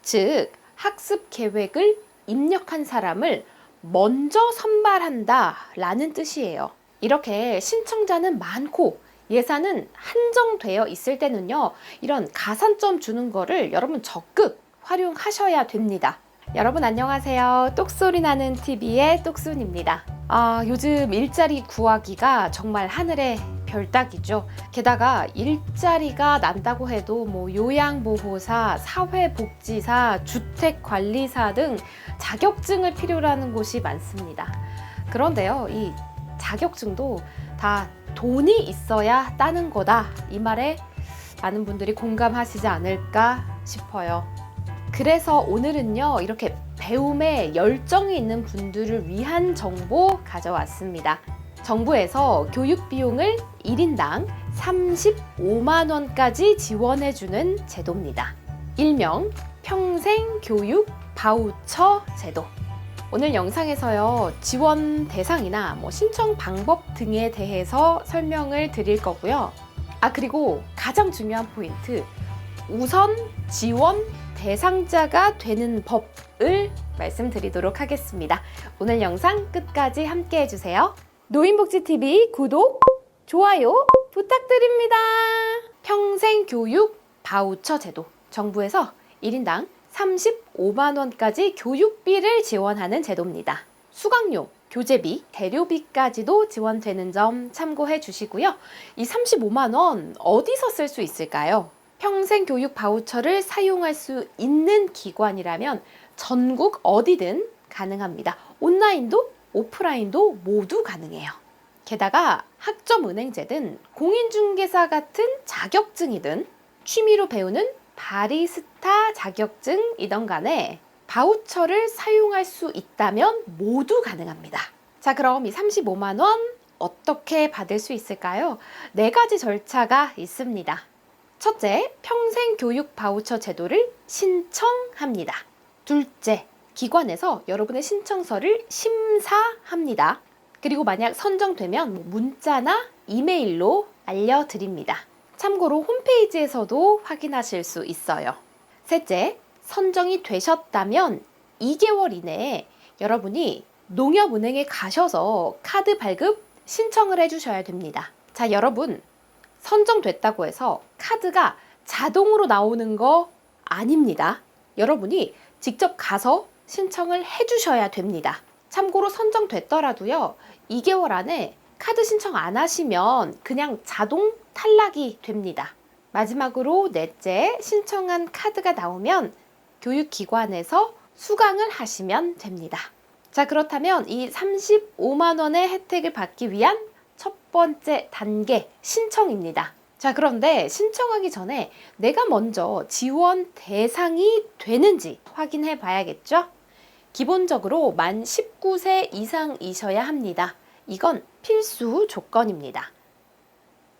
즉 학습 계획을 입력한 사람을 먼저 선발한다 라는 뜻이에요. 이렇게 신청자는 많고 예산은 한정되어 있을 때는요, 이런 가산점 주는 거를 여러분 적극 활용하셔야 됩니다. 여러분 안녕하세요. 똑소리 나는 TV의 똑순입니다. 요즘 일자리 구하기가 정말 하늘의 별따기죠. 게다가 일자리가 난다고 해도 요양보호사, 사회복지사, 주택관리사 등 자격증을 필요로 하는 곳이 많습니다. 그런데요, 이 자격증도 다 돈이 있어야 따는 거다. 이 말에 많은 분들이 공감하시지 않을까 싶어요. 그래서 오늘은요, 이렇게 배움에 열정이 있는 분들을 위한 정보 가져왔습니다. 정부에서 교육 비용을 1인당 35만 원까지 지원해주는 제도입니다. 일명 평생교육 바우처 제도. 오늘 영상에서요, 지원 대상이나 신청 방법 등에 대해서 설명을 드릴 거고요. 그리고 가장 중요한 포인트, 우선 지원 대상자가 되는 법을 말씀드리도록 하겠습니다. 오늘 영상 끝까지 함께 해주세요. 노인복지TV 구독, 좋아요 부탁드립니다. 평생교육 바우처 제도. 정부에서 1인당 35만 원까지 교육비를 지원하는 제도입니다. 수강료, 교재비, 재료비까지도 지원되는 점 참고해 주시고요. 이 35만 원 어디서 쓸 수 있을까요? 평생교육 바우처를 사용할 수 있는 기관이라면 전국 어디든 가능합니다. 온라인도 오프라인도 모두 가능해요. 게다가 학점은행제든 공인중개사 같은 자격증이든 취미로 배우는 바리스타 자격증이든 간에 바우처를 사용할 수 있다면 모두 가능합니다. 자, 그럼 이 35만 원 어떻게 받을 수 있을까요? 4가지 절차가 있습니다. 첫째, 평생교육 바우처 제도를 신청합니다. 둘째, 기관에서 여러분의 신청서를 심사합니다. 그리고 만약 선정되면 문자나 이메일로 알려드립니다. 참고로 홈페이지에서도 확인하실 수 있어요. 셋째, 선정이 되셨다면 2개월 이내에 여러분이 농협은행에 가셔서 카드 발급 신청을 해주셔야 됩니다. 자, 여러분 선정됐다고 해서 카드가 자동으로 나오는 거 아닙니다. 여러분이 직접 가서 신청을 해주셔야 됩니다. 참고로 선정됐더라도요, 2개월 안에 카드 신청 안 하시면 그냥 자동 탈락이 됩니다. 마지막으로 넷째, 신청한 카드가 나오면 교육기관에서 수강을 하시면 됩니다. 자, 그렇다면 이 35만 원의 혜택을 받기 위한 첫 번째 단계, 신청입니다. 자, 그런데 신청하기 전에 내가 먼저 지원 대상이 되는지 확인해 봐야겠죠? 기본적으로 만 19세 이상이셔야 합니다. 이건 필수 조건입니다.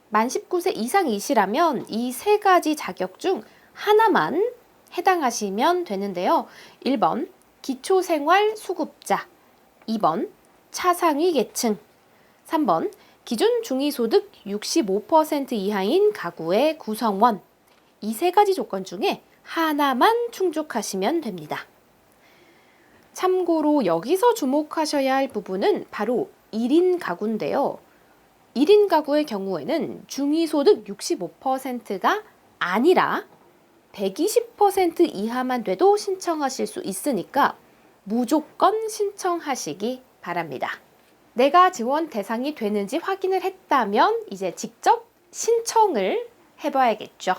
만 19세 이상이시라면 이 3가지 자격 중 하나만 해당하시면 되는데요. 1번 기초생활수급자, 2번 차상위 계층, 3번 기준 중위소득 65% 이하인 가구의 구성원. 이 3가지 조건 중에 하나만 충족하시면 됩니다. 참고로 여기서 주목하셔야 할 부분은 바로 1인 가구인데요. 1인 가구의 경우에는 중위소득 65%가 아니라 120% 이하만 돼도 신청하실 수 있으니까 무조건 신청하시기 바랍니다. 내가 지원 대상이 되는지 확인을 했다면 이제 직접 신청을 해봐야겠죠.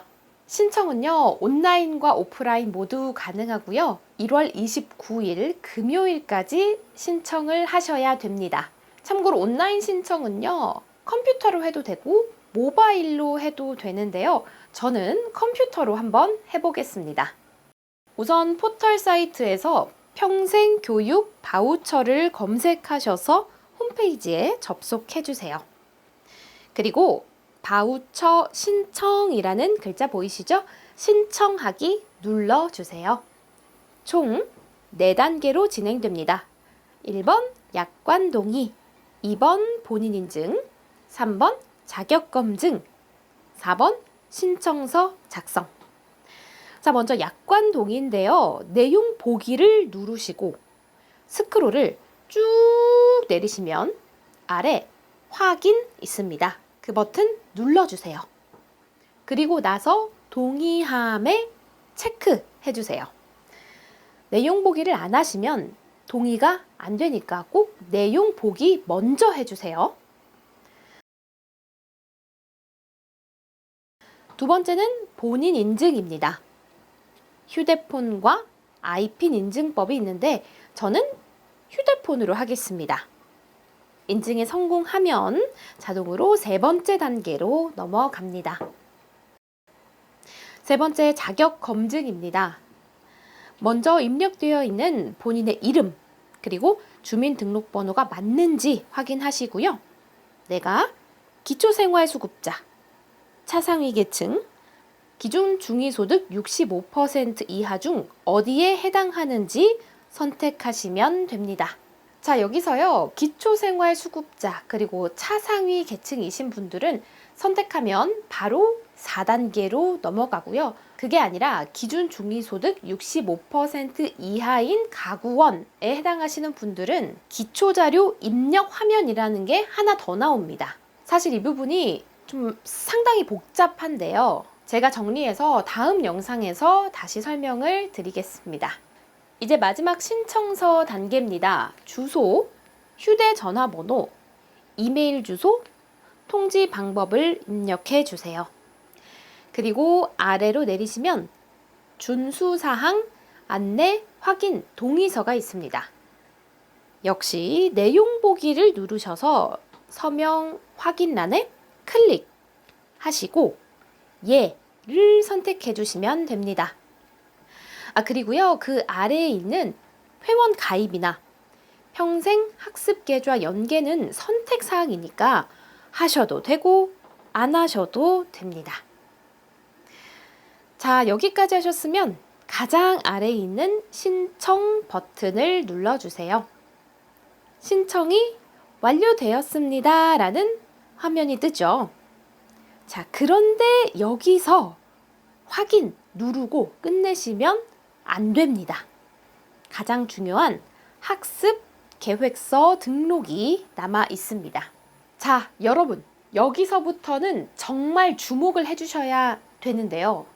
신청은요, 온라인과 오프라인 모두 가능하고요. 1월 29일 금요일까지 신청을 하셔야 됩니다. 참고로 온라인 신청은요, 컴퓨터로 해도 되고 모바일로 해도 되는데요. 저는 컴퓨터로 한번 해보겠습니다. 우선 포털 사이트에서 평생교육 바우처를 검색하셔서 홈페이지에 접속해주세요. 그리고 바우처 신청이라는 글자 보이시죠? 신청하기 눌러주세요. 총 4단계로 진행됩니다. 1번 약관 동의, 2번 본인 인증, 3번 자격검증, 4번 신청서 작성. 자, 먼저 약관 동의인데요. 내용 보기를 누르시고 스크롤을 쭉 내리시면 아래 확인 있습니다. 그 버튼 눌러주세요. 그리고 나서 동의함에 체크해 주세요. 내용 보기를 안 하시면 동의가 안 되니까 꼭 내용 보기 먼저 해주세요. 두 번째는 본인 인증입니다. 휴대폰과 아이핀 인증법이 있는데 저는 휴대폰으로 하겠습니다. 인증에 성공하면 자동으로 세 번째 단계로 넘어갑니다. 세 번째 자격 검증입니다. 먼저 입력되어 있는 본인의 이름 그리고 주민등록번호가 맞는지 확인하시고요. 내가 기초생활수급자, 차상위 계층, 기준 중위소득 65% 이하 중 어디에 해당하는지 선택하시면 됩니다. 자, 여기서요. 기초생활수급자 그리고 차상위 계층이신 분들은 선택하면 바로 4단계로 넘어가고요. 그게 아니라 기준 중위소득 65% 이하인 가구원에 해당하시는 분들은 기초자료 입력 화면이라는 게 하나 더 나옵니다. 사실 이 부분이 좀 상당히 복잡한데요. 제가 정리해서 다음 영상에서 다시 설명을 드리겠습니다. 이제 마지막 신청서 단계입니다. 주소, 휴대전화번호, 이메일 주소, 통지 방법을 입력해 주세요. 그리고 아래로 내리시면 준수사항 안내 확인 동의서가 있습니다. 역시 내용 보기를 누르셔서 서명 확인란에 클릭하시고 예를 선택해 주시면 됩니다. 그리고요, 그 아래에 있는 회원 가입이나 평생 학습 계좌 연계는 선택 사항이니까 하셔도 되고 안 하셔도 됩니다. 자, 여기까지 하셨으면 가장 아래에 있는 신청 버튼을 눌러주세요. 신청이 완료되었습니다 라는 화면이 뜨죠. 자, 그런데 여기서 확인 누르고 끝내시면 안 됩니다. 가장 중요한 학습 계획서 등록이 남아 있습니다. 자, 여러분, 여기서부터는 정말 주목을 해주셔야 되는데요.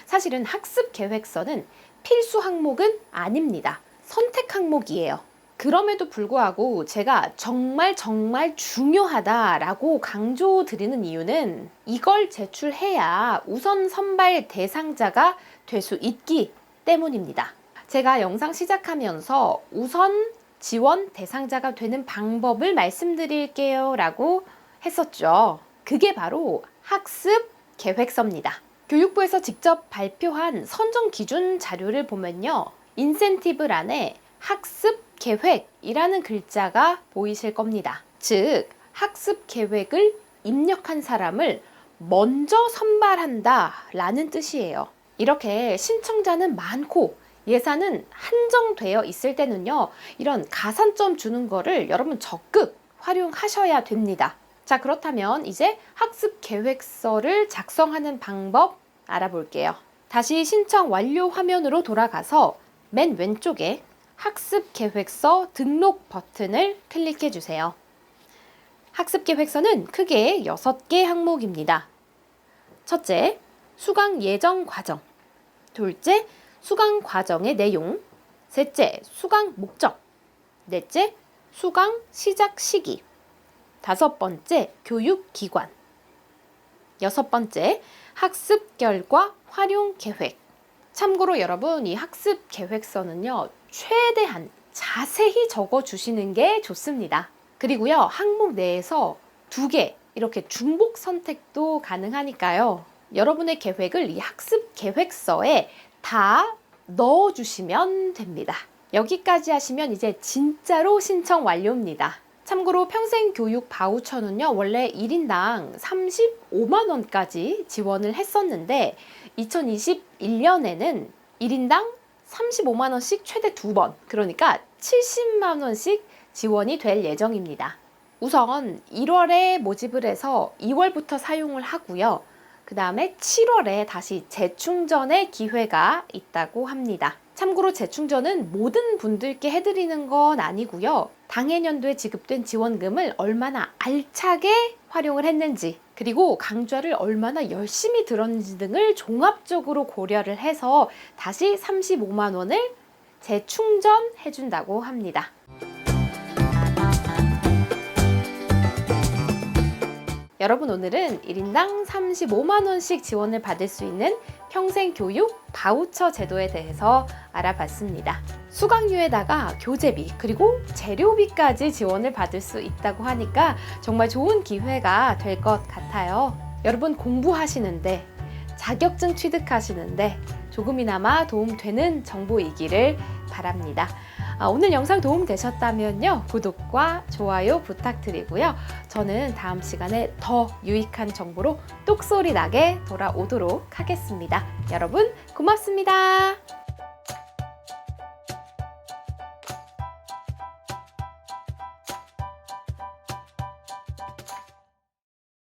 사실은 학습 계획서는 필수 항목은 아닙니다. 선택 항목이에요. 그럼에도 불구하고 제가 정말 중요하다라고 강조드리는 이유는 이걸 제출해야 우선 선발 대상자가 될 수 있기 때문입니다. 제가 영상 시작하면서 우선 지원 대상자가 되는 방법을 말씀드릴게요 라고 했었죠. 그게 바로 학습 계획서입니다. 교육부에서 직접 발표한 선정 기준 자료를 보면요. 인센티브란에 학습 계획이라는 글자가 보이실 겁니다. 즉, 학습 계획을 입력한 사람을 먼저 선발한다 라는 뜻이에요. 이렇게 신청자는 많고 예산은 한정되어 있을 때는요, 이런 가산점 주는 거를 여러분 적극 활용하셔야 됩니다. 자, 그렇다면 이제 학습 계획서를 작성하는 방법 알아볼게요. 다시 신청 완료 화면으로 돌아가서 맨 왼쪽에 학습 계획서 등록 버튼을 클릭해 주세요. 학습 계획서는 크게 6개 항목입니다. 첫째, 수강 예정 과정. 둘째, 수강 과정의 내용. 셋째, 수강 목적. 넷째, 수강 시작 시기. 다섯 번째, 교육 기관. 여섯 번째, 학습 결과 활용 계획. 참고로 여러분, 이 학습 계획서는요, 최대한 자세히 적어 주시는 게 좋습니다. 그리고요, 항목 내에서 2개 이렇게 중복 선택도 가능하니까요. 여러분의 계획을 이 학습 계획서에 다 넣어 주시면 됩니다. 여기까지 하시면 이제 진짜로 신청 완료입니다. 참고로 평생교육 바우처는요, 원래 1인당 35만 원까지 지원을 했었는데 2021년에는 1인당 35만 원씩 최대 2번, 그러니까 70만 원씩 지원이 될 예정입니다. 우선 1월에 모집을 해서 2월부터 사용을 하고요. 그 다음에 7월에 다시 재충전의 기회가 있다고 합니다. 참고로 재충전은 모든 분들께 해드리는 건 아니고요. 당해년도에 지급된 지원금을 얼마나 알차게 활용을 했는지, 그리고 강좌를 얼마나 열심히 들었는지 등을 종합적으로 고려를 해서 다시 35만 원을 재충전해준다고 합니다. 여러분, 오늘은 1인당 35만 원씩 지원을 받을 수 있는 평생교육 바우처 제도에 대해서 알아봤습니다. 수강료에다가 교재비 그리고 재료비까지 지원을 받을 수 있다고 하니까 정말 좋은 기회가 될 것 같아요. 여러분, 공부하시는데, 자격증 취득하시는데 조금이나마 도움되는 정보이기를 바랍니다. 오늘 영상 도움 되셨다면요, 구독과 좋아요 부탁드리고요. 저는 다음 시간에 더 유익한 정보로 똑소리 나게 돌아오도록 하겠습니다. 여러분, 고맙습니다.